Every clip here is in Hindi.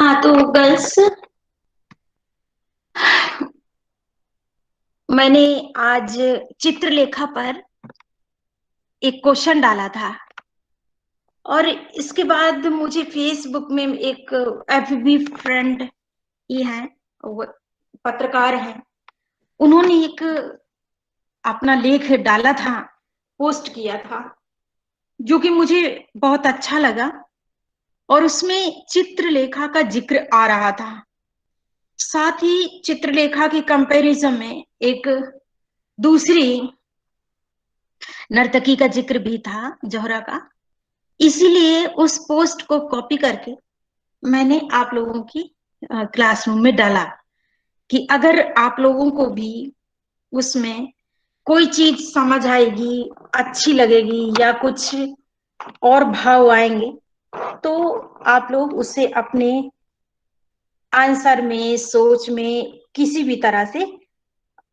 हाँ तो गर्ल्स, मैंने आज चित्रलेखा पर एक क्वेश्चन डाला था और इसके बाद मुझे फेसबुक में एक एफबी फ्रेंड ही है, वो पत्रकार है, उन्होंने एक अपना लेख डाला था, पोस्ट किया था, जो कि मुझे बहुत अच्छा लगा और उसमें चित्रलेखा का जिक्र आ रहा था। साथ ही चित्रलेखा की कंपैरिजन में एक दूसरी नर्तकी का जिक्र भी था, जोहरा का। इसीलिए उस पोस्ट को कॉपी करके मैंने आप लोगों की क्लासरूम में डाला कि अगर आप लोगों को भी उसमें कोई चीज समझ आएगी, अच्छी लगेगी या कुछ और भाव आएंगे तो आप लोग उसे अपने आंसर में, सोच में किसी भी तरह से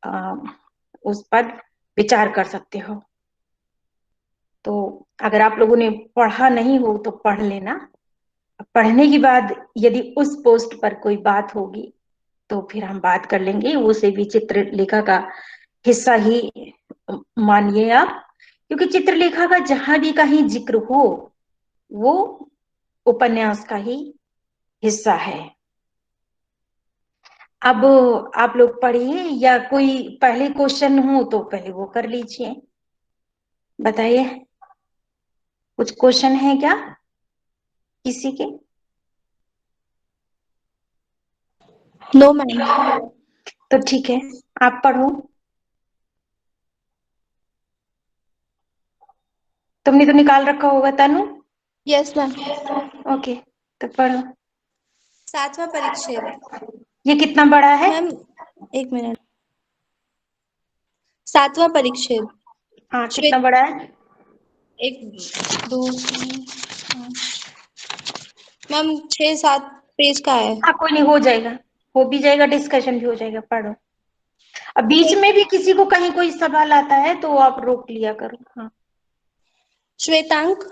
आ, उस पर विचार कर सकते हो। तो अगर आप लोगों ने पढ़ा नहीं हो तो पढ़ लेना। पढ़ने के बाद यदि उस पोस्ट पर कोई बात होगी तो फिर हम बात कर लेंगे। उसे भी चित्रलेखा का हिस्सा ही मानिए आप, क्योंकि चित्रलेखा का जहां भी कहीं जिक्र हो वो उपन्यास का ही हिस्सा है। अब आप लोग पढ़िए, या कोई पहले क्वेश्चन हो तो पहले वो कर लीजिए। बताइए, कुछ क्वेश्चन है क्या किसी के? No ma'am. तो ठीक है, आप पढ़ो। तुमने तो निकाल रखा होगा तनु। Yes ma'am. ओके, तो पढ़ो। सातवां परिच्छेद। ये कितना बड़ा है? मैम, एक मिनट। सातवां परिच्छेद। हाँ, कितना श्वेत, बड़ा है? एक, दो, तीन, मैम 6-7 पेज का है। हाँ, कोई नहीं, हो जाएगा, हो भी जाएगा, डिस्कशन भी हो जाएगा। पढ़ो। अब बीच में भी किसी को कहीं कोई सवाल आता है तो आप रोक लिया करो। हाँ। श्वेतांक,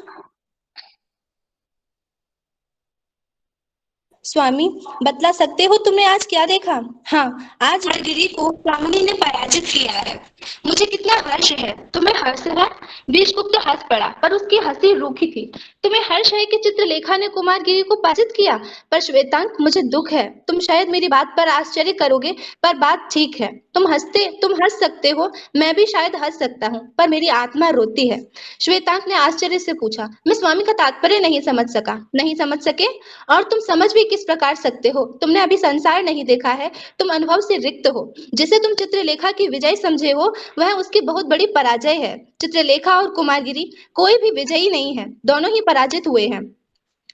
स्वामी, बतला सकते हो तुमने आज क्या देखा? हाँ, आज गिरी को स्वामिनी ने पराजित किया है। मुझे कितना हर्ष है। तुम्हें हर्ष है? बीजगुप्त हंस पड़ा, पर उसकी हंसी रूखी थी। तुम्हें हर्ष है कि चित्रलेखा ने कुमार गिरी को पराजित किया? पर श्वेतांक, मुझे दुख है। तुम शायद मेरी बात पर आश्चर्य करोगे, पर बात ठीक है। तुम हंस सकते हो, मैं भी शायद हंस सकता हूँ, पर मेरी आत्मा रोती है। श्वेतांक ने आश्चर्य से पूछा। मैं स्वामी का तात्पर्य नहीं समझ सका। नहीं समझ सके? और तुम समझ भी किस प्रकार सकते हो? तुमने अभी संसार नहीं देखा है, तुम अनुभव से रिक्त हो। जिसे तुम चित्रलेखा की विजय समझे हो, वह उसकी बहुत बड़ी पराजय है। चित्रलेखा और कुमारगिरी कोई भी विजयी नहीं है, दोनों ही पराजित हुए हैं।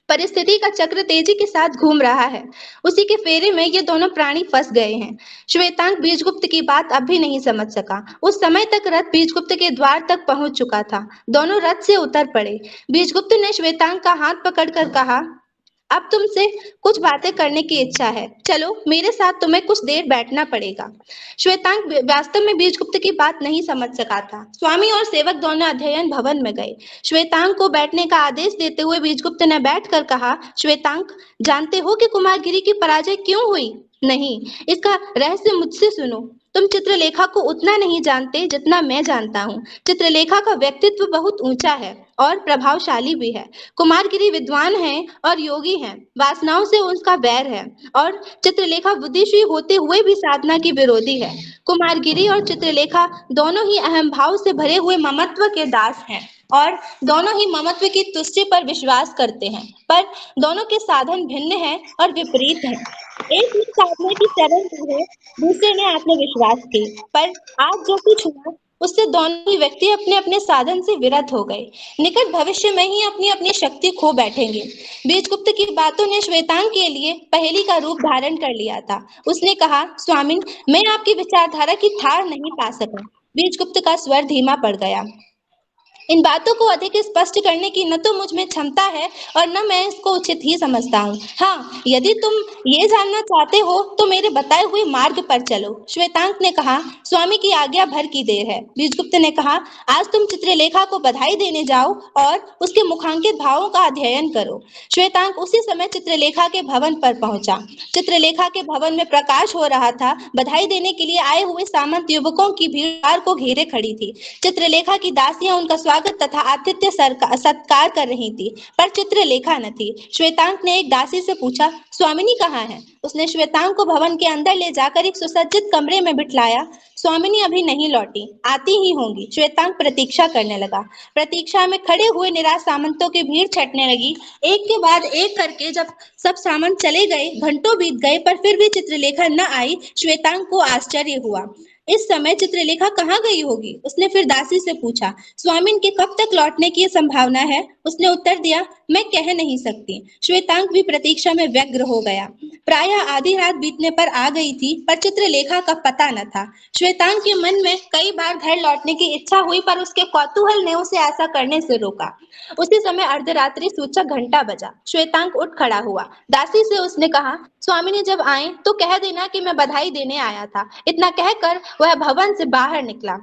परिस्थिति का चक्र तेजी के साथ घूम रहा है, उसी के फेरे में ये दोनों प्राणी फंस गए हैं। श्वेतांक बीजगुप्त की बात अब भी नहीं समझ सका। उस समय तक रथ बीजगुप्त के द्वार तक पहुंच चुका था। दोनों रथ से उतर पड़े। बीजगुप्त ने श्वेतांक का हाथ पकड़कर कहा, अब तुमसे कुछ बातें करने की इच्छा है। चलो मेरे साथ, तुम्हें कुछ देर बैठना पड़ेगा। श्वेतांक वास्तव में बीजगुप्त की बात नहीं समझ सका था। स्वामी और सेवक दोनों अध्ययन भवन में गए। श्वेतांक को बैठने का आदेश देते हुए बीजगुप्त ने बैठकर कहा, श्वेतांक, जानते हो कि कुमारगिरी की पराजय क्यों हुई? नहीं, इसका रहस्य मुझसे सुनो। तुम चित्रलेखा को उतना नहीं जानते जितना मैं जानता हूँ। चित्रलेखा का व्यक्तित्व बहुत ऊंचा है और प्रभावशाली भी है। कुमारगिरी विद्वान है और योगी है, वासनाओं से उसका वैर है। और चित्रलेखा बुद्धिशील होते हुए भी साधना की विरोधी है। कुमारगिरी और चित्रलेखा दोनों ही अहम भाव से भरे हुए ममत्व के दास हैं और दोनों ही ममत्व की तुष्टि पर विश्वास करते हैं, पर दोनों के साधन भिन्न हैं और विपरीत हैं। एक ने साधना की शरण ली है, दूसरे ने आत्मविश्वास की, पर आज जो कुछ हुआ उससे दोनों ही व्यक्ति अपने अपने साधन से विरत हो गए। निकट भविष्य में ही अपनी अपनी शक्ति खो बैठेंगे। बीजगुप्त की बातों ने श्वेतांग के लिए पहेली का रूप धारण कर लिया था। उसने कहा, स्वामिन, मैं आपकी विचारधारा की थाह नहीं पा सका। बीजगुप्त का स्वर धीमा पड़ गया। इन बातों को अधिक स्पष्ट करने की न तो मुझ में क्षमता है और न मैं इसको उचित ही समझता हूँ। हाँ, यदि तुम ये जानना चाहते हो तो मेरे बताए हुए मार्ग पर चलो। श्वेतांक ने कहा, स्वामी की आज्ञा भर की देर है। बीजगुप्त ने कहा, आज तुम चित्रलेखा को बधाई देने जाओ और उसके मुखांकित भावों का अध्ययन करो। श्वेतांक उसी समय चित्रलेखा के भवन पर पहुंचा। चित्रलेखा के भवन में प्रकाश हो रहा था। बधाई देने के लिए आए हुए सामंत युवकों की भीड़ द्वार को घेरे खड़ी थी। चित्रलेखा की दासियां उनका स्वागत तथा आतिथ्य सत्कार कर रही थी, पर चित्रलेखा न थी। श्वेतांक ने एक दासी से पूछा, स्वामिनी कहाँ है? उसने श्वेतांक को भवन के अंदर ले जाकर एक सुसज्जित कमरे में बिठाया। स्वामिनी अभी नहीं लौटी, आती ही होंगी। श्वेतांक प्रतीक्षा करने लगा। प्रतीक्षा में खड़े हुए निराश सामंतों की भीड़ छटने लगी। एक के बाद एक करके जब सब सामंत चले गए, घंटों बीत गए, पर फिर भी चित्रलेखा न आई। श्वेतांक को आश्चर्य हुआ। इस समय चित्रलेखा कहाँ गई होगी? उसने फिर दासी से पूछा। स्वामिन के कब तक लौटने की संभावना है? उसने उत्तर दिया, मैं कह नहीं सकती। श्वेतांक भी प्रतीक्षा में व्यग्र हो गया। प्रायः आधी रात बीतने पर आ गई थी, पर चित्रलेखा का पता न था। श्वेतांक के मन में कई बार घर लौटने की इच्छा हुई, पर उसके कौतूहल ने उसे ऐसा करने से रोका। उसी समय अर्धरात्रि सूचक घंटा बजा। श्वेतांक उठ खड़ा हुआ। दासी से उसने कहा, स्वामिनी जब आए तो कह देना कि मैं बधाई देने आया था। इतना कहकर वह भवन से बाहर निकला।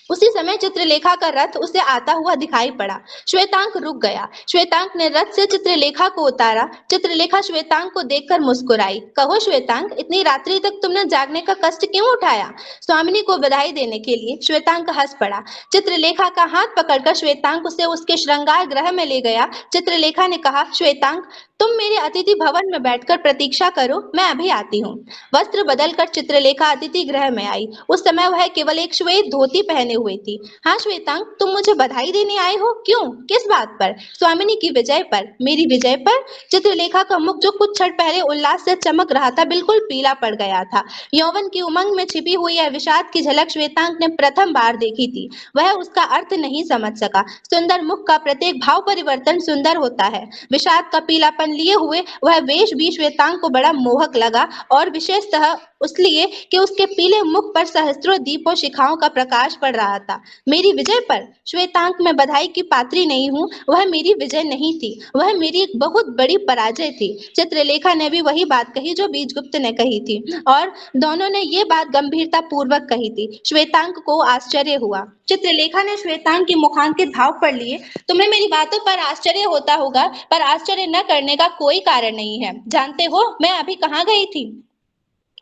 उसी समय चित्रलेखा का रथ उसे आता हुआ दिखाई पड़ा। श्वेतांक रुक गया। श्वेतांक ने रथ से चित्रलेखा को उतारा। चित्रलेखा श्वेतांक को देखकर मुस्कुराई। कहो श्वेतांक, इतनी रात्रि तक तुमने जागने का कष्ट क्यों उठाया? स्वामिनी को बधाई देने के लिए। श्वेतांक हंस पड़ा। चित्रलेखा का हाथ पकड़कर श्वेतांक उसे उसके श्रृंगार गृह में ले गया। चित्रलेखा ने कहा, श्वेतांक, तुम मेरे अतिथि भवन में बैठकर प्रतीक्षा करो, मैं अभी आती हूँ। वस्त्र बदलकर चित्रलेखा अतिथि गृह में आई। उस समय वह केवल एक श्वेत धोती पहने हुए थी। हाँ श्वेतांक, तुम मुझे बधाई देने आए हो? क्यों? किस बात पर? स्वामिनी की विजय पर। मेरी विजय पर? चित्रलेखा का मुख जो कुछ क्षण पहले उल्लास से चमक रहा था, बिल्कुल पीला पड़ गया था। यौवन की उमंग में छिपी हुई यह विषाद की झलक श्वेतांक ने प्रथम बार देखी थी। वह उसका अर्थ नहीं समझ सका। सुंदर मुख का प्रत्येक भाव परिवर्तन सुंदर होता है। विषाद का पीलापन लिए हुए वह वेश भी श्वेतांक को बड़ा मोहक लगा, और विशेषतः इसलिए कि उसके पीले मुख पर सहस्त्रों दीपों शिखाओं का प्रकाश पड़ रहा था। मेरी विजय पर? श्वेतांक, मैं बधाई की पात्री नहीं हूँ। वह मेरी विजय नहीं थी, वह मेरी एक बहुत बड़ी पराजय थी। चित्रलेखा ने भी वही बात कही जो बीजगुप्त ने कही थी, और दोनों ने ये बात गंभीरता पूर्वक कही थी। श्वेतांक को आश्चर्य हुआ। चित्रलेखा ने श्वेतांक के मुखांकित भाव पढ़ लिए। तुम्हें मेरी बातों पर आश्चर्य होता होगा, पर आश्चर्य न करने का कोई कारण नहीं है। जानते हो मैं अभी कहाँ गई थी?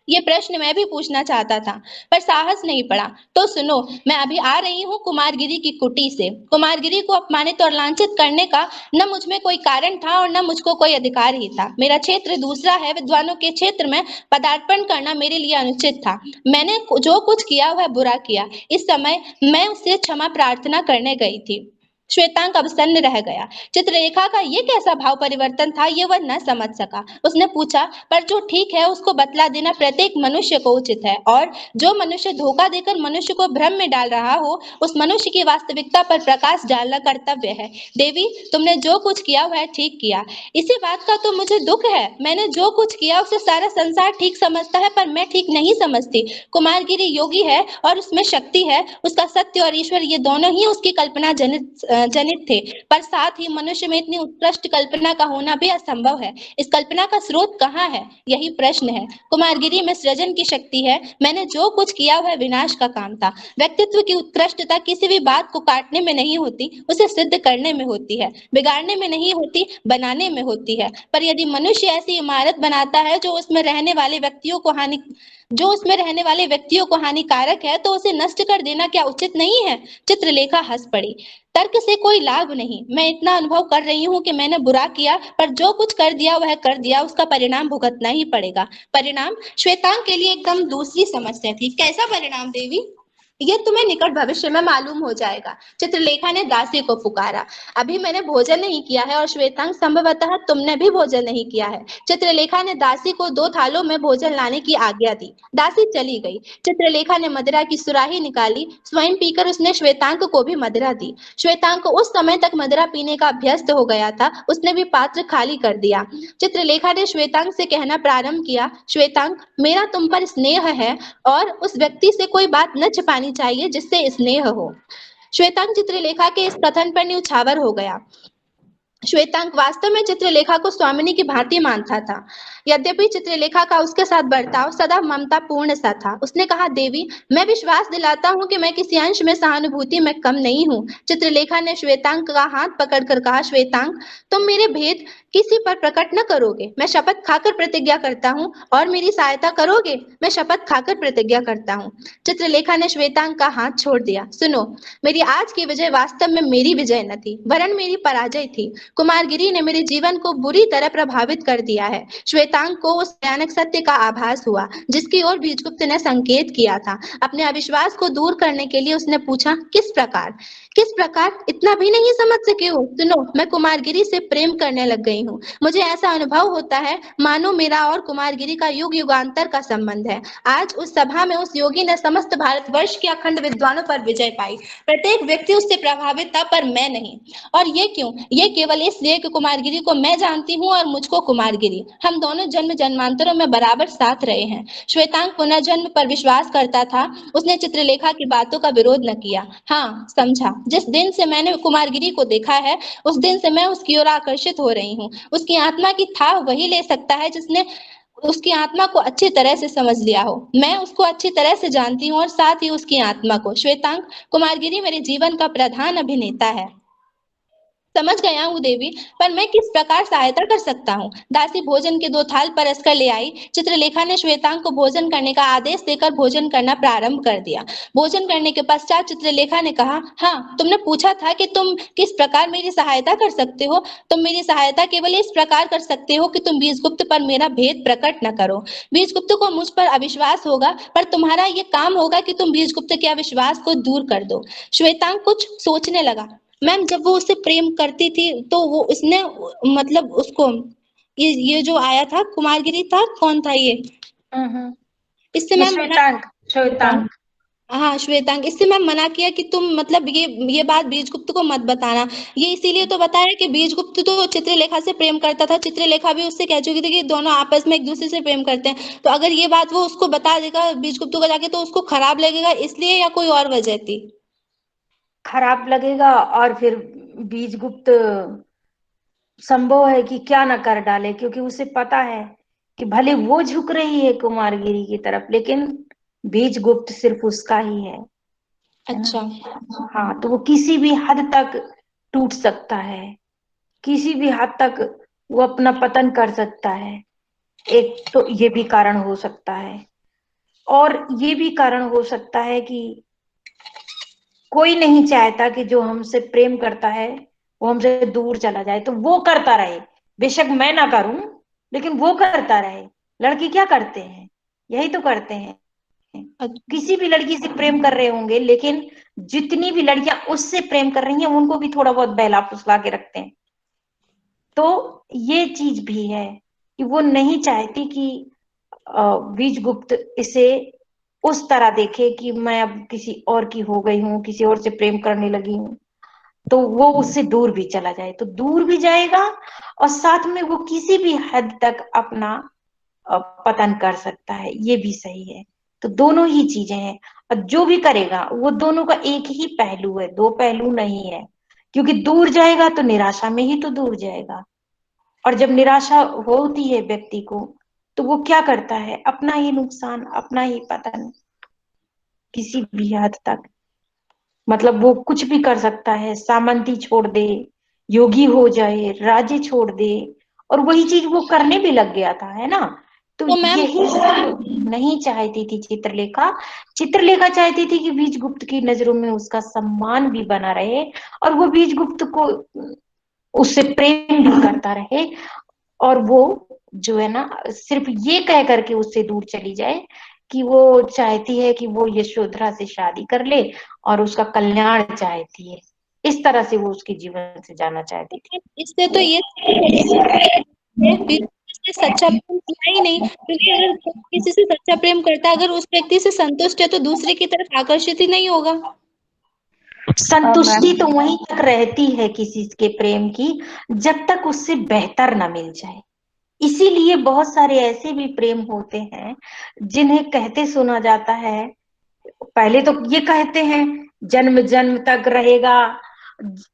ये प्रश्न मैं भी पूछना चाहता था, पर साहस नहीं पड़ा। तो सुनो, मैं अभी आ रही हूँ कुमारगिरी की कुटी से। कुमारगिरी को अपमानित और लांछित करने का न मुझ में कोई कारण था और न मुझको कोई अधिकार ही था। मेरा क्षेत्र दूसरा है। विद्वानों के क्षेत्र में पदार्पण करना मेरे लिए अनुचित था। मैंने जो कुछ किया वह बुरा किया। इस समय मैं उससे क्षमा प्रार्थना करने गई थी। श्वेतांक अब सन्न रह गया। चित्रलेखा का ये कैसा भाव परिवर्तन था, ये वह न समझ सका। उसने पूछा, पर जो ठीक है उसको बतला देना प्रत्येक मनुष्य को उचित है, और जो मनुष्य धोखा देकर मनुष्य को भ्रम में डाल रहा हो, उस मनुष्य की वास्तविकता पर प्रकाश डालना कर्तव्य है। देवी, तुमने जो कुछ किया वह ठीक किया। इसी बात का तो मुझे दुख है। मैंने जो कुछ किया उसे सारा संसार ठीक समझता है, पर मैं ठीक नहीं समझती। कुमारगिरी योगी है और उसमें शक्ति है। उसका सत्य और ईश्वर ये दोनों ही उसकी कल्पना जनित थे, पर साथ ही मनुष्य में इतनी उत्कृष्ट कल्पना का होना भी असंभव है। इस कल्पना का स्रोत कहाँ है, यही प्रश्न है। कुमारगिरी में सृजन की शक्ति है। मैंने जो कुछ किया वह विनाश का काम था। व्यक्तित्व की उत्कृष्टता किसी भी बात को काटने में नहीं होती, उसे सिद्ध करने में होती है। बिगाड़ने में नहीं होती, बनाने में होती है। पर यदि मनुष्य ऐसी इमारत बनाता है जो उसमें रहने वाले व्यक्तियों को हानिकारक है, तो उसे नष्ट कर देना क्या उचित नहीं है? चित्रलेखा हंस पड़ी। तर्क से कोई लाभ नहीं। मैं इतना अनुभव कर रही हूँ कि मैंने बुरा किया, पर जो कुछ कर दिया वह कर दिया, उसका परिणाम भुगतना ही पड़ेगा। परिणाम? श्वेतांक के लिए एकदम दूसरी समस्या थी। कैसा परिणाम देवी? ये तुम्हें निकट भविष्य में मालूम हो जाएगा। चित्रलेखा ने दासी को पुकारा। अभी मैंने भोजन नहीं किया है, और श्वेतांक संभवतः तुमने भी भोजन नहीं किया है। चित्रलेखा ने दासी को 2 थालों में भोजन लाने की आज्ञा दी। दासी चली गई। चित्रलेखा ने मदिरा की सुराही निकाली। स्वयं पीकर उसने श्वेतांक को भी मदिरा दी। श्वेतांक उस समय तक मदिरा पीने का अभ्यस्त हो गया था। उसने भी पात्र खाली कर दिया। चित्रलेखा ने श्वेतांक से कहना प्रारंभ किया, श्वेतांक, मेरा तुम पर स्नेह है, और उस व्यक्ति से कोई बात न छिपानी चाहिए जिससे स्नेह हो। श्वेतांग चित्रलेखा के इस कथन पर न्यौछावर हो गया। श्वेतांक वास्तव में चित्रलेखा को स्वामिनी की भांति मानता था। यद्यपि चित्रलेखा का उसके साथ बर्ताव सदा ममतापूर्ण सा था। उसने कहा, देवी, मैं विश्वास दिलाता हूँ कि मैं किसी अंश में सहानुभूति में कम नहीं हूँ। चित्रलेखा ने श्वेतांक का हाथ पकड़कर कहा, श्वेतांक, तुम मेरे भेद किसी पर प्रकट न करोगे। मैं शपथ खाकर प्रतिज्ञा करता हूँ। और मेरी सहायता करोगे? मैं शपथ खाकर प्रतिज्ञा करता हूँ। चित्रलेखा ने श्वेतांक का हाथ छोड़ दिया। सुनो, मेरी आज की विजय वास्तव में मेरी विजय न थी, वरन मेरी पराजय थी। कुमारगिरी ने मेरे जीवन को बुरी तरह प्रभावित कर दिया है। श्वेतांग को उस भयानक सत्य का आभास हुआ जिसकी ओर बीजगुप्त ने संकेत किया था। अपने अविश्वास को दूर करने के लिए उसने पूछा, किस प्रकार? किस प्रकार? इतना भी नहीं समझ सके हो? सुनो, मैं कुमारगिरी से प्रेम करने लग गई हूँ। मुझे ऐसा अनुभव होता है मानो मेरा और कुमारगिरी का युग युगांतर का संबंध है। आज उस सभा में उस योगी ने समस्त भारतवर्ष के अखंड विद्वानों पर विजय पाई। प्रत्येक व्यक्ति उससे प्रभावित था, पर मैं नहीं। और ये क्यों? ये केवल इसलिए कि कुमारगिरी को मैं जानती हूँ और मुझको कुमारगिरी। हम दोनों जन्म जन्मांतरों में बराबर साथ रहे हैं। श्वेतांग पुनर्जन्म पर विश्वास करता था। उसने चित्रलेखा की बातों का विरोध न किया। हाँ, समझा। जिस दिन से मैंने कुमारगिरी को देखा है, उस दिन से मैं उसकी ओर आकर्षित हो रही हूँ। उसकी आत्मा की था वही ले सकता है जिसने उसकी आत्मा को अच्छी तरह से समझ लिया हो। मैं उसको अच्छी तरह से जानती हूँ और साथ ही उसकी आत्मा को। श्वेतांग, कुमारगिरी मेरे जीवन का प्रधान अभिनेता है। समझ गया हूँ देवी, पर मैं किस प्रकार सहायता कर सकता हूँ? दासी भोजन के 2 थाल परस कर ले आई। चित्रलेखा ने श्वेतांग को भोजन करने का आदेश देकर भोजन करना प्रारंभ कर दिया। भोजन करने के पश्चात चित्रलेखा ने कहा, हाँ, तुमने पूछा था कि तुम किस प्रकार मेरी सहायता कर सकते हो। तुम मेरी सहायता केवल इस प्रकार कर सकते हो कि तुम बीजगुप्त पर मेरा भेद प्रकट न करो। बीजगुप्त को मुझ पर अविश्वास होगा, पर तुम्हारा ये काम होगा कि तुम बीजगुप्त के अविश्वास को दूर कर दो। श्वेतांग कुछ सोचने लगा। मैम, जब वो उससे प्रेम करती थी तो वो उसने मतलब उसको ये जो आया था कुमारगिरी था, कौन था ये? हम्म। इससे ये मैम मना श्वेतांक, श्वेतांक। हाँ, श्वेतांग, इससे मैं मना किया कि तुम मतलब ये बात बीजगुप्त को मत बताना। ये इसीलिए तो बताया कि बीजगुप्त तो चित्रलेखा से प्रेम करता था। चित्रलेखा भी उससे कह चुकी थी कि दोनों आपस में एक दूसरे से प्रेम करते हैं। तो अगर ये बात वो उसको बता देगा बीजगुप्त को जाके, तो उसको खराब लगेगा, इसलिए, या कोई और वजह थी? खराब लगेगा, और फिर बीजगुप्त संभव है कि क्या न कर डाले, क्योंकि उसे पता है कि भले वो झुक रही है कुमारगिरी की तरफ, लेकिन बीजगुप्त सिर्फ उसका ही है ना। अच्छा। हाँ, तो वो किसी भी हद तक टूट सकता है, किसी भी हद तक वो अपना पतन कर सकता है। एक तो ये भी कारण हो सकता है, और ये भी कारण हो सकता है कि कोई नहीं चाहता कि जो हमसे प्रेम करता है वो हमसे दूर चला जाए, तो वो करता रहे। बेशक मैं ना करूं, लेकिन वो करता रहे। लड़की क्या करते हैं, यही तो करते हैं। अच्छा। किसी भी लड़की से प्रेम कर रहे होंगे, लेकिन जितनी भी लड़कियां उससे प्रेम कर रही हैं उनको भी थोड़ा बहुत बहला फुसला के रखते हैं। तो ये चीज भी है कि वो नहीं चाहती कि बीजगुप्त इसे उस तरह देखे कि मैं अब किसी और की हो गई हूँ, किसी और से प्रेम करने लगी हूँ। तो वो उससे दूर भी चला जाए, तो दूर भी जाएगा, और साथ में वो किसी भी हद तक अपना पतन कर सकता है। ये भी सही है। तो दोनों ही चीजें हैं, और जो भी करेगा वो दोनों का एक ही पहलू है, दो पहलू नहीं है। क्योंकि दूर जाएगा तो निराशा में ही तो दूर जाएगा, और जब निराशा होती है व्यक्ति को, तो वो क्या करता है, अपना ही नुकसान, अपना ही पतन, किसी भी हद तक। मतलब वो कुछ भी कर सकता है, सामंती छोड़ दे, योगी हो जाए, राज्य छोड़ दे, और वही चीज वो करने भी लग गया था, है ना। तो तो मैम, यही सब नहीं चाहती थी चित्रलेखा। चित्रलेखा चाहती थी कि बीजगुप्त की नजरों में उसका सम्मान भी बना रहे, और वो बीजगुप्त को उससे प्रेम भी करता रहे, और वो जो है ना, सिर्फ ये कह करके उससे दूर चली जाए कि वो चाहती है कि वो यशोधरा से शादी कर ले, और उसका कल्याण चाहती है। इस तरह से वो उसके जीवन से जाना चाहती थी। इससे तो ये से सच्चा प्रेम हुआ ही नहीं, क्योंकि अगर कोई किसी से सच्चा प्रेम करता है, अगर उस व्यक्ति से संतुष्ट है, तो दूसरे की तरफ आकर्षित ही नहीं होगा। संतुष्टि तो वहीं तक रहती है किसी के प्रेम की, जब तक उससे बेहतर ना मिल जाए। इसीलिए बहुत सारे ऐसे भी प्रेम होते हैं जिन्हें कहते सुना जाता है। पहले तो ये कहते हैं जन्म जन्म तक रहेगा,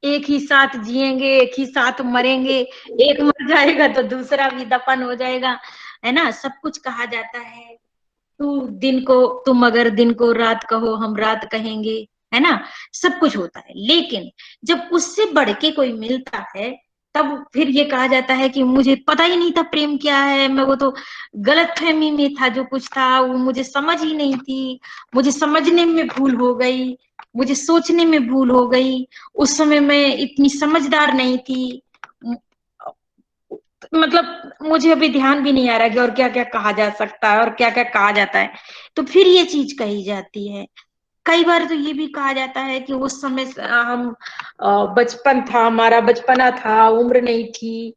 एक ही साथ जिएंगे, एक ही साथ मरेंगे, एक मर जाएगा तो दूसरा भी दफन हो जाएगा, है ना। सब कुछ कहा जाता है। तुम अगर दिन को रात कहो, हम रात कहेंगे, है ना। सब कुछ होता है, लेकिन जब उससे बढ़ के कोई मिलता है, तब फिर ये कहा जाता है कि मुझे पता ही नहीं था प्रेम क्या है, मैं वो तो गलतफहमी में था, जो कुछ था वो मुझे समझ ही नहीं थी, मुझे समझने में भूल हो गई, मुझे सोचने में भूल हो गई, उस समय मैं इतनी समझदार नहीं थी। मतलब मुझे अभी ध्यान भी नहीं आ रहा कि और क्या क्या कहा जा सकता है और क्या क्या कहा जाता है। तो फिर ये चीज कही जाती है। कई बार तो ये भी कहा जाता है कि उस समय हम बचपन था, हमारा बचपना था, उम्र नहीं थी,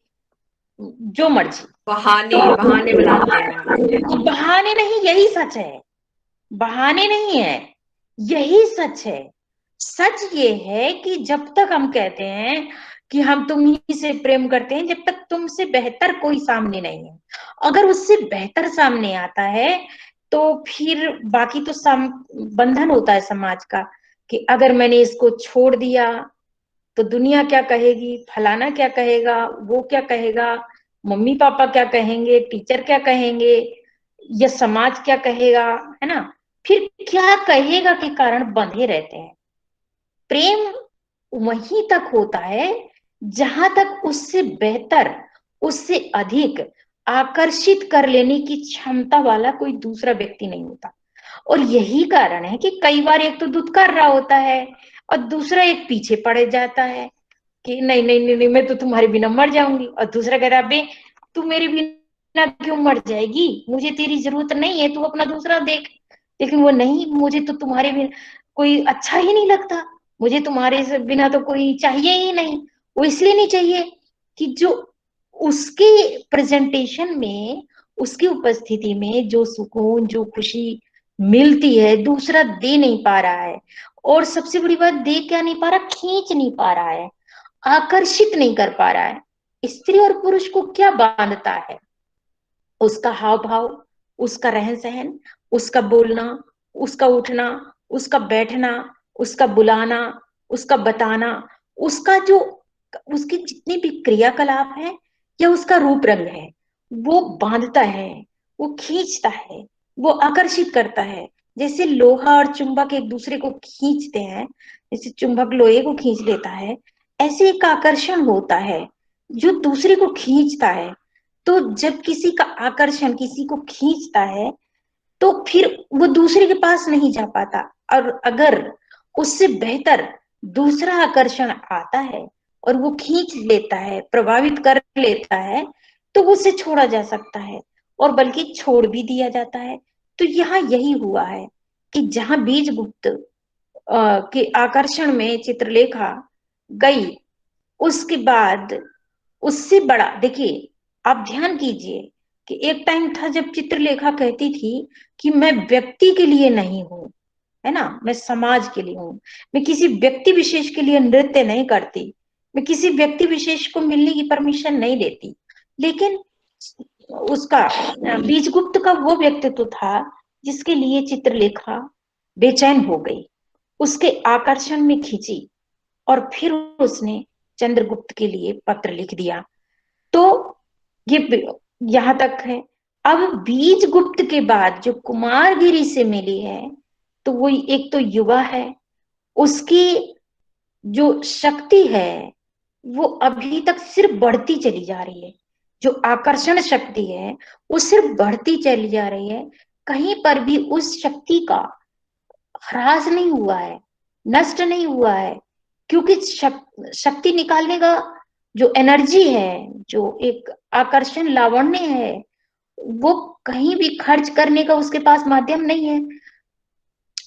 जो मर्जी। बहाने तो बहाने बनाते हैं आप। बहाने नहीं, यही सच है। बहाने नहीं है, यही सच है। सच ये है कि जब तक हम कहते हैं कि हम तुम ही से प्रेम करते हैं, जब तक तुमसे बेहतर कोई सामने नहीं है, अगर उससे बेहतर सामने आता है तो फिर बाकी तो बंधन होता है समाज का, कि अगर मैंने इसको छोड़ दिया तो दुनिया क्या कहेगी, फलाना क्या कहेगा, वो क्या कहेगा, मम्मी पापा क्या कहेंगे, टीचर क्या कहेंगे, या समाज क्या कहेगा, है ना। फिर क्या कहेगा के कारण बंधे रहते हैं। प्रेम वहीं तक होता है जहां तक उससे बेहतर, उससे अधिक आकर्षित कर लेने की क्षमता वाला कोई दूसरा व्यक्ति नहीं होता। और यही कारण है कि कई बार एक तो धुतकार रहा होता है और दूसरा एक पीछे पड़ जाता है कि नहीं नहीं नहीं, नहीं मैं तो तुम्हारे बिना मर जाऊंगी, और दूसरा कह रहा है बे तू मेरे बिना क्यों मर जाएगी, मुझे तेरी जरूरत नहीं है, तू अपना दूसरा देख। लेकिन वो नहीं, मुझे तो तुम्हारे बिना कोई अच्छा ही नहीं लगता, मुझे तुम्हारे से बिना तो कोई चाहिए ही नहीं। वो इसलिए नहीं चाहिए कि जो उसके प्रेजेंटेशन में, उसकी उपस्थिति में जो सुकून, जो खुशी मिलती है, दूसरा दे नहीं पा रहा है। और सबसे बड़ी बात, दे क्या नहीं पा रहा, खींच नहीं पा रहा है, आकर्षित नहीं कर पा रहा है। स्त्री और पुरुष को क्या बांधता है? उसका हाव भाव, उसका रहन सहन, उसका बोलना, उसका उठना, उसका बैठना, उसका बुलाना, उसका बताना, उसका जो, उसकी जितनी भी क्रियाकलाप है या उसका रूप रंग है, वो बांधता है, वो खींचता है, वो आकर्षित करता है। जैसे लोहा और चुंबक एक दूसरे को खींचते हैं, जैसे चुंबक लोहे को खींच लेता है, ऐसे एक आकर्षण होता है जो दूसरे को खींचता है। तो जब किसी का आकर्षण किसी को खींचता है तो फिर वो दूसरे के पास नहीं जा पाता, और अगर उससे बेहतर दूसरा आकर्षण आता है और वो खींच लेता है, प्रभावित कर लेता है, तो उसे छोड़ा जा सकता है, और बल्कि छोड़ भी दिया जाता है। तो यहाँ यही हुआ है कि जहां बीजगुप्त के आकर्षण में चित्रलेखा गई, उसके बाद उससे बड़ा, देखिए आप ध्यान कीजिए कि एक टाइम था जब चित्रलेखा कहती थी कि मैं व्यक्ति के लिए नहीं हूं, है ना, मैं समाज के लिए हूं, मैं किसी व्यक्ति विशेष के लिए नृत्य नहीं करती, मैं किसी व्यक्ति विशेष को मिलने की परमिशन नहीं देती। लेकिन उसका बीजगुप्त का वो व्यक्तित्व था जिसके लिए चित्रलेखा बेचैन हो गई, उसके आकर्षण में खींची, और फिर उसने चंद्रगुप्त के लिए पत्र लिख दिया। तो ये यहां तक है। अब बीजगुप्त के बाद जो कुमारगिरी से मिली है, तो वो एक तो युवा है, उसकी जो शक्ति है वो अभी तक सिर्फ बढ़ती चली जा रही है, जो आकर्षण शक्ति है वो सिर्फ बढ़ती चली जा रही है, कहीं पर भी उस शक्ति का ह्रास नहीं हुआ है, नष्ट नहीं हुआ है। क्योंकि शक्ति निकालने का जो एनर्जी है, जो एक आकर्षण लावण्य है, वो कहीं भी खर्च करने का उसके पास माध्यम नहीं है,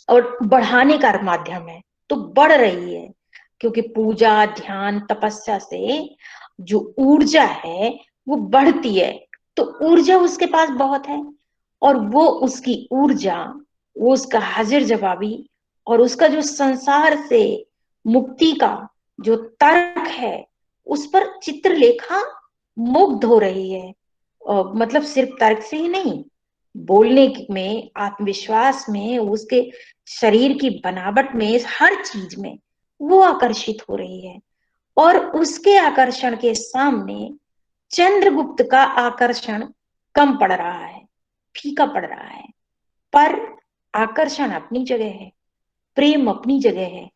और बढ़ाने का माध्यम है, तो बढ़ रही है। क्योंकि पूजा ध्यान तपस्या से जो ऊर्जा है वो बढ़ती है, तो ऊर्जा उसके पास बहुत है, और वो उसकी ऊर्जा, वो उसका हाजिर जवाबी, और उसका जो संसार से मुक्ति का जो तर्क है, उस पर चित्रलेखा मुग्ध हो रही है। मतलब सिर्फ तर्क से ही नहीं, बोलने में, आत्मविश्वास में, उसके शरीर की बनावट में, हर चीज में वो आकर्षित हो रही है। और उसके आकर्षण के सामने चंद्रगुप्त का आकर्षण कम पड़ रहा है, फीका पड़ रहा है। पर आकर्षण अपनी जगह है, प्रेम अपनी जगह है।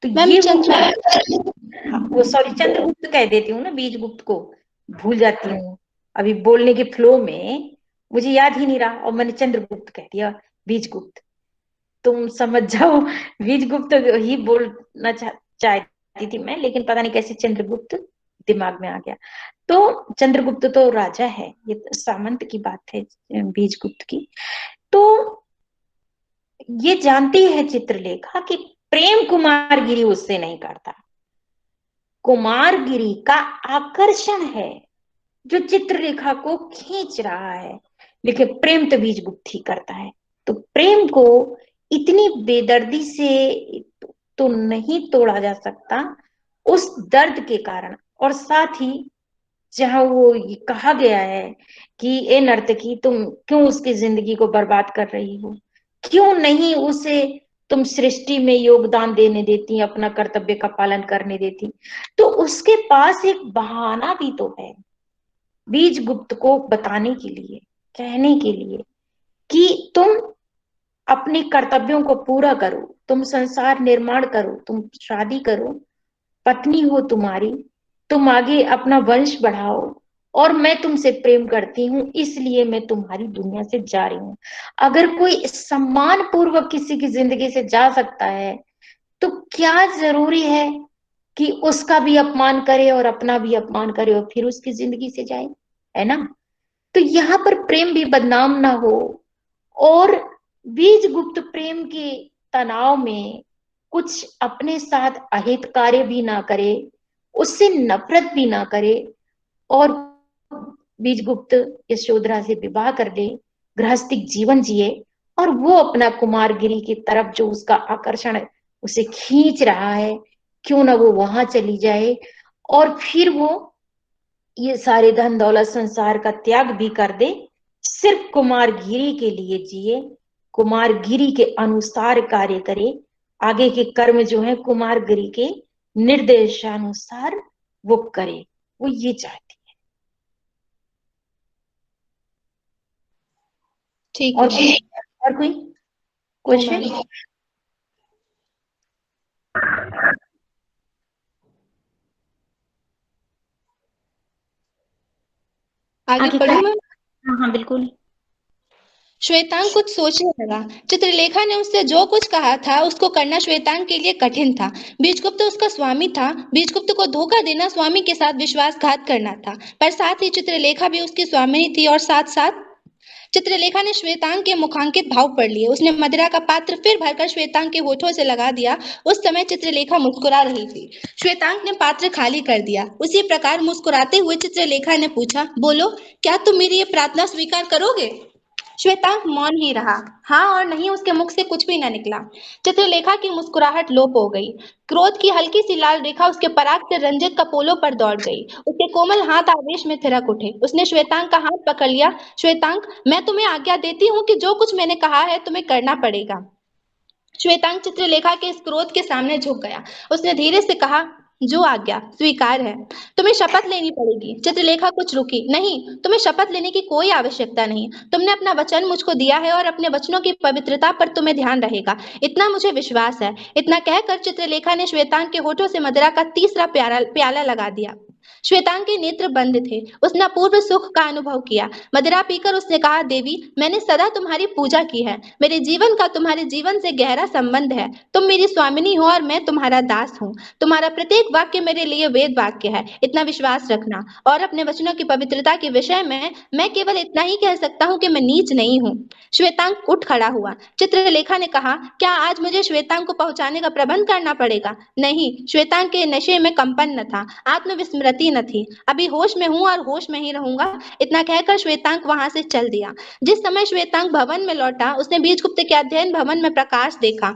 तो मैम ये वो सॉरी, चंद्रगुप्त कह देती हूँ ना, बीजगुप्त को भूल जाती हूँ अभी बोलने के फ्लो में, मुझे याद ही नहीं रहा और मैंने चंद्रगुप्त कह दिया। बीजगुप्त, तुम समझ जाओ। बीजगुप्त ही बोलना चाहती थी मैं, लेकिन पता नहीं कैसे चंद्रगुप्त दिमाग में आ गया। तो चंद्रगुप्त तो राजा है, ये सामंत की बात है बीजगुप्त की। तो ये जानती है चित्रलेखा कि प्रेम कुमारगिरी उससे नहीं करता, कुमारगिरी का आकर्षण है जो चित्रलेखा को खींच रहा है, लेकिन प्रेम तो बीजगुप्त ही करता है। तो प्रेम को इतनी बेदर्दी से तो नहीं तोड़ा जा सकता उस दर्द के कारण। और साथ ही जहां वो ये कहा गया है कि ए नर्तकी, तुम क्यों उसकी जिंदगी को बर्बाद कर रही हो, क्यों नहीं उसे तुम सृष्टि में योगदान देने देती, अपना कर्तव्य का पालन करने देती। तो उसके पास एक बहाना भी तो है बीजगुप्त को बताने के लिए, कहने के लिए कि तुम अपने कर्तव्यों को पूरा करो, तुम संसार निर्माण करो, तुम शादी करो, पत्नी हो तुम्हारी, तुम आगे अपना वंश बढ़ाओ, और मैं तुमसे प्रेम करती हूँ इसलिए मैं तुम्हारी दुनिया से जा रही हूँ। अगर कोई सम्मान पूर्वक किसी की जिंदगी से जा सकता है तो क्या जरूरी है कि उसका भी अपमान करे और अपना भी अपमान करे और फिर उसकी जिंदगी से जाए, है ना। तो यहाँ पर प्रेम भी बदनाम ना हो, और बीजगुप्त प्रेम के तनाव में कुछ अपने साथ अहित कार्य भी ना करे, उससे नफरत भी ना करे, और बीजगुप्त यशोधरा से विवाह कर ले, गृहस्थिक जीवन जिए, और वो अपना कुमारगिरी की तरफ जो उसका आकर्षण उसे खींच रहा है, क्यों ना वो वहां चली जाए, और फिर वो ये सारे धन दौलत संसार का त्याग भी कर दे, सिर्फ कुमारगिरी के लिए जिए, कुमारगिरी के अनुसार कार्य करे, आगे के कर्म जो है कुमारगिरी के निर्देशानुसार वो करे। वो ये चाहती ठीक है। है मैम। और कोई नो क्वेश्चन? मैम। आगे आगे क्या? पढ़ूं मैम? हाँ हाँ बिल्कुल। श्वेतांग कुछ सोचने लगा। चित्रलेखा ने उससे जो कुछ कहा था उसको करना श्वेतांग के लिए कठिन था। बीजगुप्त उसका स्वामी था, बीजगुप्त को धोखा देना स्वामी के साथ विश्वासघात करना था, पर साथ ही चित्रलेखा भी उसकी स्वामिनी थी और साथ साथ चित्रलेखा ने श्वेतांग के मुखांकित भाव पढ़ लिए। उसने मदिरा का पात्र फिर भरकर श्वेतांग के होठों से लगा दिया। उस समय चित्रलेखा मुस्कुरा रही थी। श्वेतांग ने पात्र खाली कर दिया। उसी प्रकार मुस्कुराते हुए चित्रलेखा ने पूछा, बोलो, क्या तुम मेरी ये प्रार्थना स्वीकार करोगे? श्वेतांक मौन ही रहा। हाँ और नहीं, उसके मुख से कुछ भी न निकला। चित्रलेखा की मुस्कुराहट लोप हो गई। क्रोध की हल्की सी लाल रेखा उसके पराग से रंजित कपोलों पर दौड़ गई। उसके कोमल हाथ आवेश में थिरक उठे। उसने श्वेतांक का हाथ पकड़ लिया। श्वेतांक, मैं तुम्हें आज्ञा देती हूँ कि जो कुछ मैंने कहा है तुम्हें करना पड़ेगा। श्वेतांग चित्रलेखा के इस क्रोध के सामने झुक गया। उसने धीरे से कहा, जो आज्ञा स्वीकार है। तुम्हें शपथ लेनी पड़ेगी। चित्रलेखा कुछ रुकी। नहीं, तुम्हें शपथ लेने की कोई आवश्यकता नहीं। तुमने अपना वचन मुझको दिया है और अपने वचनों की पवित्रता पर तुम्हें ध्यान रहेगा, इतना मुझे विश्वास है। इतना कहकर चित्रलेखा ने श्वेतांग के होठों से मदिरा का तीसरा प्याला प्याला लगा दिया। श्वेतांग के नेत्र बंद थे। उसने अपूर्व सुख का अनुभव किया। मदिरा पीकर उसने कहा, देवी, मैंने सदा तुम्हारी पूजा की है। मेरे जीवन का तुम्हारे जीवन से गहरा संबंध है। तुम मेरी स्वामिनी हो और मैं तुम्हारा दास हूँ। तुम्हारा प्रत्येक वाक्य मेरे लिए वेद वाक्य है, इतना विश्वास रखना। और अपने वचनों की पवित्रता के विषय में मैं केवल इतना ही कह सकता हूँ कि मैं नीच नहीं हूँ। श्वेतांग उठ खड़ा हुआ। चित्रलेखा ने कहा, क्या आज मुझे श्वेतांग को पहुंचाने का प्रबंध करना पड़ेगा? नहीं। श्वेतांग के नशे में कंपन न था, आत्मविस्मृति न थी। अभी होश में हूँ और होश में ही रहूंगा, इतना कहकर श्वेतांग वहां से चल दिया। जिस समय श्वेतांग भवन में लौटा उसने बीजगुप्त के अध्ययन भवन में प्रकाश देखा।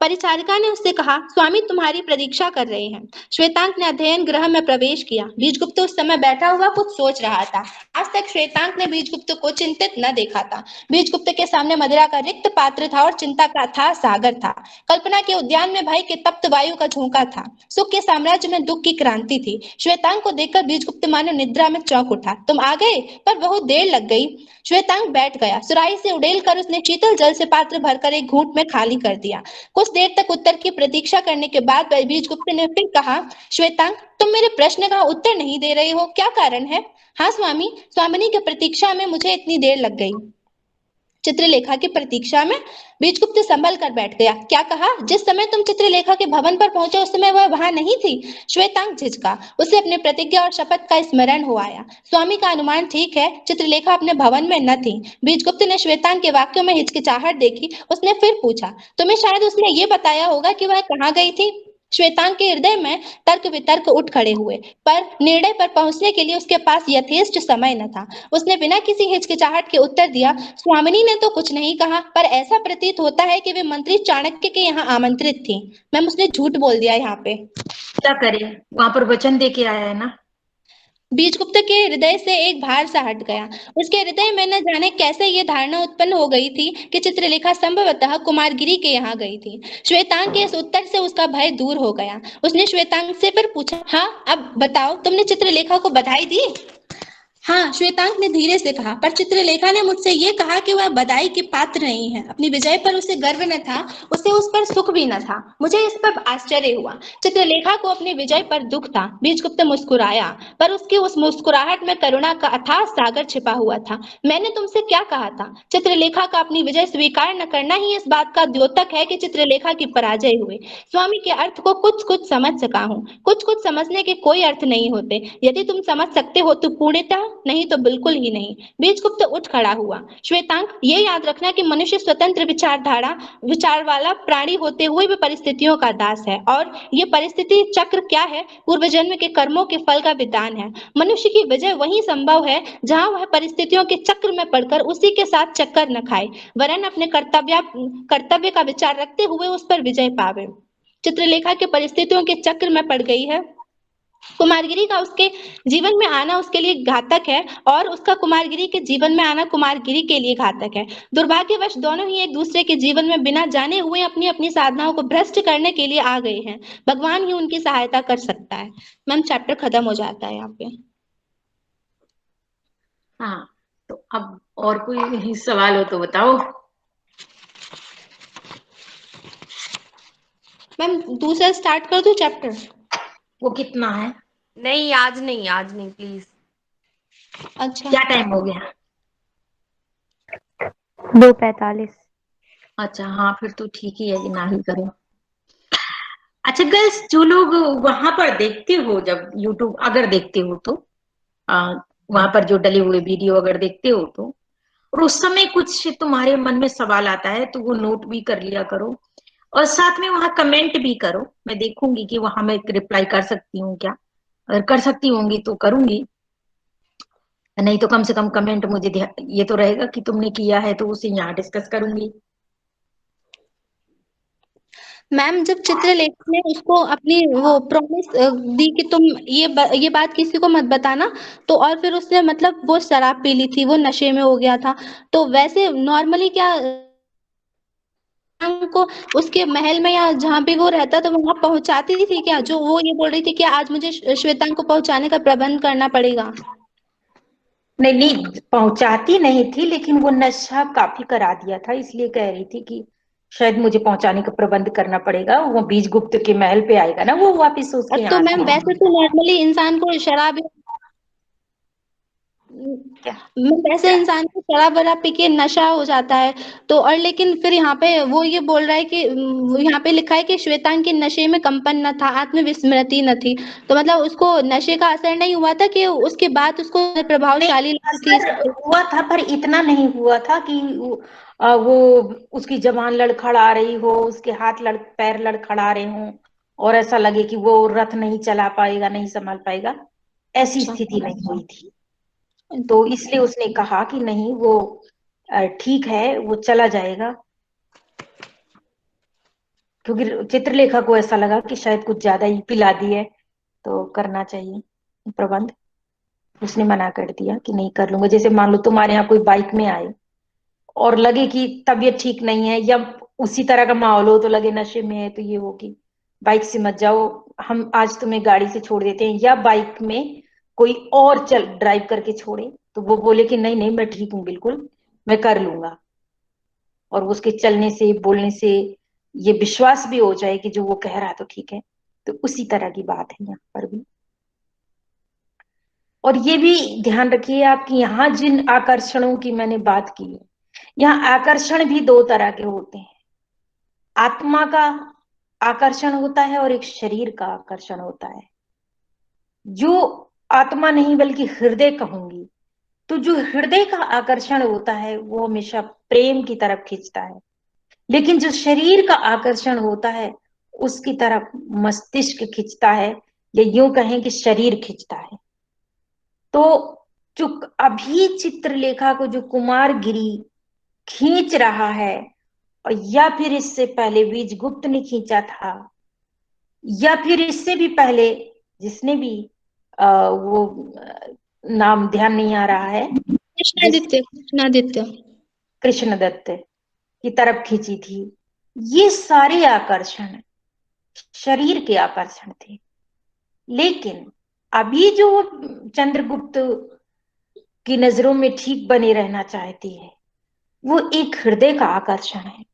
परिचारिका ने उससे कहा, स्वामी तुम्हारी प्रतीक्षा कर रहे हैं। श्वेतांक ने अध्ययन गृह में प्रवेश किया। बीजगुप्त उस समय बैठा हुआ कुछ सोच रहा था। आज तक श्वेतांक ने बीजगुप्त को चिंतित न देखा था। बीजगुप्त के सामने मदिरा का रिक्त पात्र था और चिंता का अथाह सागर था। कल्पना के उद्यान में भय के तप्त वायु का झोंका था। सुख के साम्राज्य में दुख की क्रांति थी। श्वेतांक को देखकर बीजगुप्त मानो निद्रा में चौंक उठा। तुम आ गए, पर बहुत देर लग गई। श्वेतांक बैठ गया। सुराही से उड़ेल कर उसने शीतल जल से पात्र भरकर एक घूंट में खाली कर दिया। कुछ देर तक उत्तर की प्रतीक्षा करने के बाद बीजगुप्त ने फिर कहा, श्वेतांक तुम मेरे प्रश्न का उत्तर नहीं दे रहे हो, क्या कारण है? हाँ स्वामी, स्वामिनी की प्रतीक्षा में मुझे इतनी देर लग गई। चित्रलेखा की प्रतीक्षा में? बीजगुप्त संभल कर बैठ गया। क्या कहा? जिस समय तुम चित्रलेखा के भवन पर पहुंचे उस समय वह वहां नहीं थी। श्वेतांक झिझका। उसे अपनी प्रतिज्ञा और शपथ का स्मरण हो आया। स्वामी का अनुमान ठीक है, चित्रलेखा अपने भवन में न थी। बीजगुप्त ने श्वेतांक के वाक्यों में हिचकिचाहट देखी। उसने फिर पूछा, तुम्हें शायद उसने ये बताया होगा कि वह कहाँ गई थी? श्वेतांक के हृदय में तर्क वितर्क उठ खड़े हुए, पर निर्णय पर पहुंचने के लिए उसके पास यथेष्ट समय न था। उसने बिना किसी हिचकिचाहट के उत्तर दिया, स्वामिनी ने तो कुछ नहीं कहा, पर ऐसा प्रतीत होता है कि वे मंत्री चाणक्य के यहाँ आमंत्रित थी। मैम उसने झूठ बोल दिया यहाँ पे। क्या करे, वहां पर वचन दे के आया है ना। बीजगुप्त के हृदय से एक भार सा हट गया। उसके हृदय में न जाने कैसे ये धारणा उत्पन्न हो गई थी कि चित्रलेखा संभवतः कुमारगिरी के यहाँ गई थी। श्वेतांक के इस उत्तर से उसका भय दूर हो गया। उसने श्वेतांक से फिर पूछा, हाँ अब बताओ, तुमने चित्रलेखा को बधाई दी? हाँ, श्वेतांक ने धीरे से कहा, पर चित्रलेखा ने मुझसे ये कहा कि वह बधाई के पात्र नहीं है। अपनी विजय पर उसे गर्व न था, उसे उस पर सुख भी न था। मुझे इस पर आश्चर्य हुआ। चित्रलेखा को अपनी विजय पर दुख था। बीजगुप्त मुस्कुराया, पर उसकी उस मुस्कुराहट में करुणा का अथाह सागर छिपा हुआ था। मैंने तुमसे क्या कहा था? चित्रलेखा का अपनी विजय स्वीकार न करना ही इस बात का द्योतक है कि चित्रलेखा की पराजय हुई। स्वामी के अर्थ को कुछ कुछ समझ सका हूँ। कुछ कुछ समझने के कोई अर्थ नहीं होते। यदि तुम समझ सकते हो तो पूर्णतः, नहीं तो बिल्कुल ही नहीं। बीजगुप्त उठ खड़ा हुआ। श्वेतांक, ये याद रखना कि मनुष्य स्वतंत्र विचार वाला प्राणी होते हुए भी परिस्थितियों का दास है, और ये परिस्थिति चक्र क्या है? पूर्व जन्म के कर्मों के फल का विधान है। मनुष्य की विजय वही संभव है जहां वह परिस्थितियों के चक्र में पड़कर उसी के साथ चक्कर न खाए, वरन अपने कर्तव्य का विचार रखते हुए उस पर विजय पावे। चित्रलेखा के परिस्थितियों के चक्र में पड़ गई है। कुमारगिरी का उसके जीवन में आना उसके लिए घातक है, और उसका कुमारगिरी के जीवन में आना कुमारगिरी के लिए घातक है। दुर्भाग्यवश दोनों ही एक दूसरे के जीवन में बिना जाने हुए अपनी अपनी साधनाओं को भ्रष्ट करने के लिए आ गए हैं। भगवान ही उनकी सहायता कर सकता है। मैम चैप्टर खत्म हो जाता है यहाँ पे। हाँ, तो अब और कोई सवाल हो तो बताओ। मैम दूसरा स्टार्ट कर दूं चैप्टर? वो कितना है? नहीं आज नहीं, आज नहीं प्लीज। अच्छा, क्या टाइम हो गया? 2:45। अच्छा हाँ, फिर तो ठीक ही है कि ना ही करो। अच्छा गर्ल्स, जो लोग वहां पर देखते हो, जब यूट्यूब अगर देखते हो तो वहां पर जो डले हुए वीडियो अगर देखते हो तो, और उस समय कुछ तुम्हारे मन में सवाल आता है तो वो नोट भी कर लिया करो, और साथ में वहां कमेंट भी करो। मैं देखूंगी कि वहां मैं रिप्लाई कर सकती हूँ क्या। अगर कर सकती होंगी तो करूंगी, नहीं तो कम से कम कमेंट मुझे ये तो रहेगा कि तुमने किया है, तो उसे यहाँ डिस्कस करूंगी। मैम जब चित्रलेखा ने उसको अपनी वो प्रॉमिस दी कि तुम ये बात किसी को मत बताना, तो और फिर उसने मतलब वो शराब पी ली थी, वो नशे में हो गया था, तो वैसे नॉर्मली क्या को उसके महल में या जहाँ पे वो रहता था वहां पहुंचाती थी क्या? जो वो ये बोल रही थी कि आज मुझे श्वेतांग को पहुंचाने का प्रबंध करना पड़ेगा। नहीं नहीं, पहुंचाती नहीं थी, लेकिन वो नशा काफी करा दिया था, इसलिए कह रही थी कि शायद मुझे पहुंचाने का प्रबंध करना पड़ेगा। वो बीज गुप्त के महल पे आएगा ना वो वापिस उसके तो यहाँ मैम से। वैसे तो नॉर्मली इंसान को शराब क्या? वैसे इंसान को शराब वराब पी के नशा हो जाता है, तो और लेकिन फिर यहाँ पे वो ये बोल रहा है कि यहाँ पे लिखा है कि श्वेतांग के नशे में कंपन न था, आत्मविस्मृति न थी, तो मतलब उसको नशे का असर नहीं हुआ था कि उसके बाद उसको प्रभावशाली लगी थी? असर हुआ था, पर इतना नहीं हुआ था कि वो उसकी जवान लड़खड़ा रही हो, उसके हाथ पैर लड़खड़ा रहे हों, और ऐसा लगे कि वो रथ नहीं चला पाएगा, नहीं संभाल पाएगा। ऐसी अच्छा, स्थिति नहीं हुई थी। तो इसलिए उसने कहा कि नहीं, वो ठीक है, वो चला जाएगा। क्योंकि चित्रलेखा को ऐसा लगा कि शायद कुछ ज्यादा ही पिला दी है, तो करना चाहिए प्रबंध। उसने मना कर दिया कि नहीं कर लूंगा। जैसे मान लो तुम्हारे यहाँ कोई बाइक में आए और लगे कि तबीयत ठीक नहीं है, या उसी तरह का माहौल हो, तो लगे नशे में है, तो ये हो कि बाइक से मत जाओ, हम आज तुम्हें गाड़ी से छोड़ देते हैं, या बाइक में कोई और चल ड्राइव करके छोड़े, तो वो बोले कि नहीं नहीं मैं ठीक हूँ बिल्कुल, मैं कर लूंगा, और उसके चलने से बोलने से ये विश्वास भी हो जाए कि जो वो कह रहा है तो ठीक है। तो उसी तरह की बात है यहाँ पर भी। और ये भी ध्यान रखिए आप कि यहाँ जिन आकर्षणों की मैंने बात की है, यहाँ आकर्षण भी दो तरह के होते हैं। आत्मा का आकर्षण होता है और एक शरीर का आकर्षण होता है। जो आत्मा नहीं बल्कि हृदय कहूंगी, तो जो हृदय का आकर्षण होता है वो हमेशा प्रेम की तरफ खींचता है, लेकिन जो शरीर का आकर्षण होता है उसकी तरफ मस्तिष्क खींचता है, या यूं कहें कि शरीर खींचता है। तो जो अभी चित्रलेखा को जो कुमारगिरी खींच रहा है, और या फिर इससे पहले बीजगुप्त ने खींचा था, या फिर इससे भी पहले जिसने भी वो नाम ध्यान नहीं आ रहा है, जिस कृष्णादित्य, कृष्णादित्य। कृष्णदत्त की तरफ खींची थी, ये सारे आकर्षण शरीर के आकर्षण थे। लेकिन अभी जो चंद्रगुप्त की नजरों में ठीक बने रहना चाहती है, वो एक हृदय का आकर्षण है।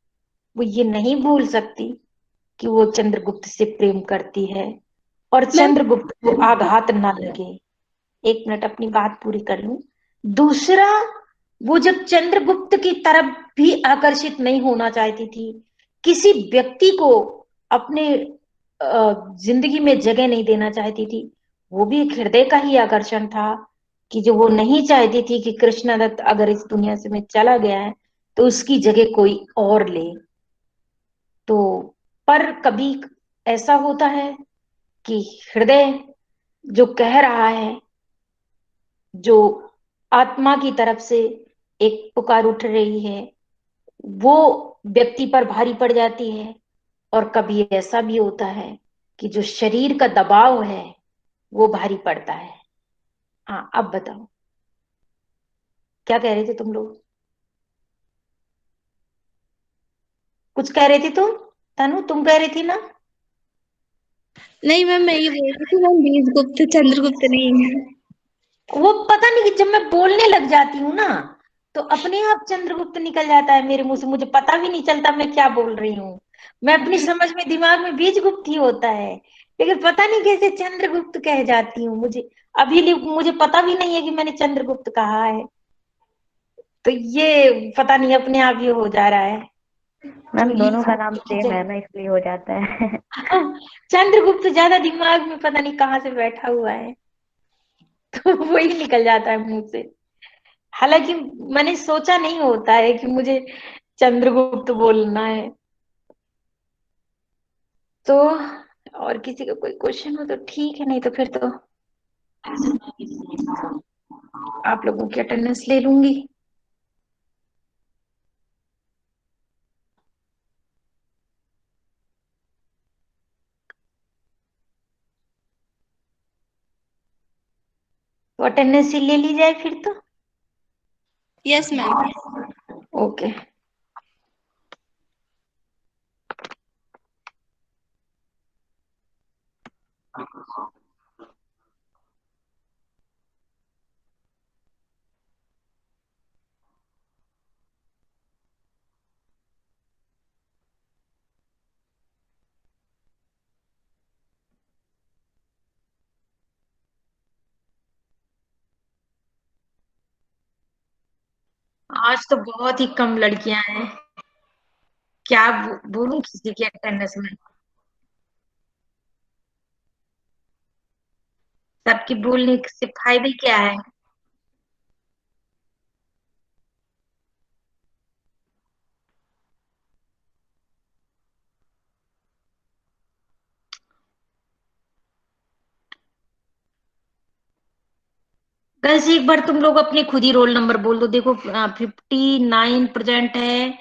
वो ये नहीं भूल सकती कि वो चंद्रगुप्त से प्रेम करती है, और मैम, चंद्रगुप्त को आघात ना लगे। एक मिनट अपनी बात पूरी कर लूं। दूसरा, वो जब चंद्रगुप्त की तरफ भी आकर्षित नहीं होना चाहती थी, किसी व्यक्ति को अपने जिंदगी में जगह नहीं देना चाहती थी, वो भी एक हृदय का ही आकर्षण था। कि जो वो नहीं चाहती थी कि कृष्णदत्त अगर इस दुनिया से में चला गया है तो उसकी जगह कोई और ले। तो पर कभी ऐसा होता है कि हृदय जो कह रहा है, जो आत्मा की तरफ से एक पुकार उठ रही है, वो व्यक्ति पर भारी पड़ जाती है। और कभी ऐसा भी होता है कि जो शरीर का दबाव है वो भारी पड़ता है। हाँ, अब बताओ क्या कह रहे थे तुम लोग? कुछ कह रही थी तुम? तनु तुम कह रही थी ना? नहीं मैम, मैं ये बोल रही थी मैम, बीजगुप्त चंद्रगुप्त नहीं है। वो पता नहीं कि जब मैं बोलने लग जाती हूँ ना, तो अपने आप चंद्रगुप्त निकल जाता है मेरे मुंह से, मुझे पता भी नहीं चलता मैं क्या बोल रही हूँ। मैं अपनी समझ में दिमाग में बीजगुप्त ही होता है, लेकिन पता नहीं कैसे चंद्रगुप्त कह जाती हूँ। मुझे पता भी नहीं है कि मैंने चंद्रगुप्त कहा है। तो ये पता नहीं अपने आप ही हो जा रहा है। तो मैम ये दोनों का नाम की सेम है ना, इसलिए हो जाता है। चंद्रगुप्त ज्यादा दिमाग में पता नहीं कहाँ से बैठा हुआ है, तो वही निकल जाता है मुंह से। हालांकि मैंने सोचा नहीं होता है कि मुझे चंद्रगुप्त बोलना है। तो और किसी का कोई क्वेश्चन हो तो ठीक है, नहीं तो फिर तो आप लोगों की अटेंडेंस ले लूंगी। तो अटेंडेंस ही ले ली जाए फिर तो। Yes ma'am. ओके। आज तो बहुत ही कम लड़कियां हैं, क्या बोलूं किसी की अटेंडेंस में। सबकी बोलने से फायदे क्या है? वैसे एक बार तुम लोग अपने खुद ही रोल नंबर बोल दो। देखो 59% है,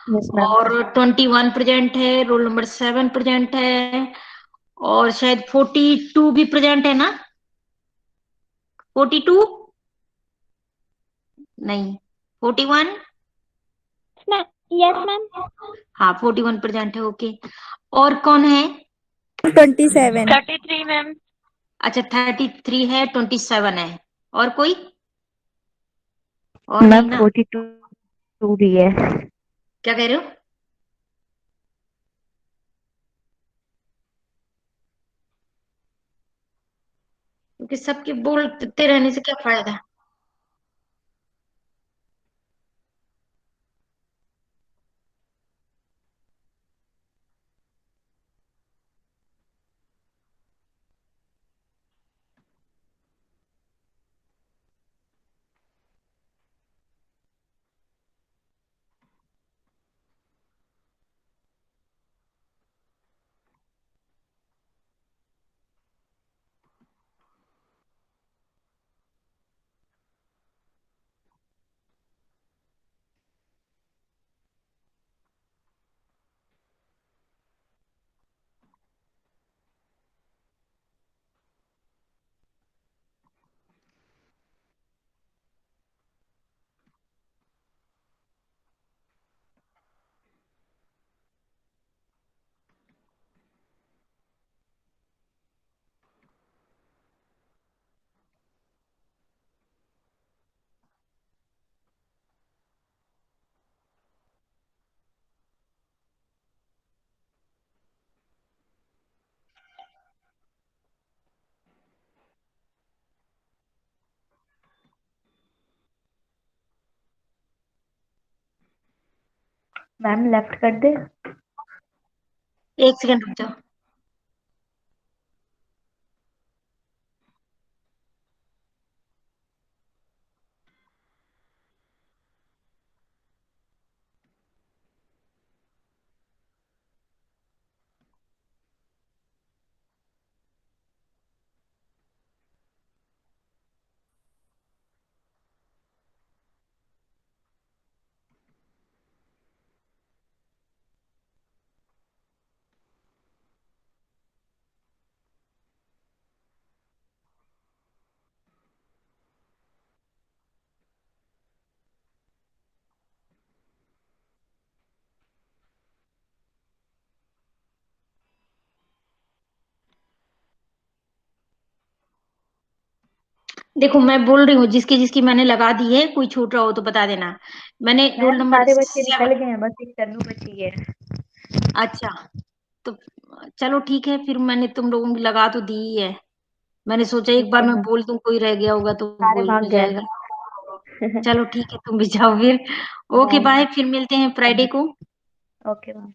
यस मैम। और 21 प्रेजेंट है, रोल नंबर 7 प्रेजेंट है, और शायद 42 भी प्रेजेंट है ना? 42 नहीं, 41। Yes ma'am. हाँ 41 प्रेजेंट है, ओके। और कौन है? 27। 33 मैम। अच्छा 33 है, 27 है, और कोई? और नहीं मैम ना? 42 भी है। क्या कह रहे हो? क्योंकि सबके बोलते रहने से क्या फायदा। मैम लेफ्ट कर दे। एक सेकंड रुक जाओ। देखो मैं बोल रही हूँ, जिसकी जिसकी मैंने लगा दी है, कोई छूट रहा हो तो बता देना। मैंने रोल मैम नंबर सारे बच्चे निकल 7। गए हैं, बस एक तन्नू बची है। अच्छा, तो चलो ठीक है, फिर मैंने तुम लोगों की लगा तो दी ही है। मैंने सोचा एक ठीक बार है मैं मैम। बोल दूं, कोई रह गया होगा तो सारे बोल भाग गए जाएगा। मैम। चलो ठीक है, तुम भी जाओ फिर। Okay bye ma'am. बाय, फिर मिलते हैं फ्राइडे को। Okay ma'am.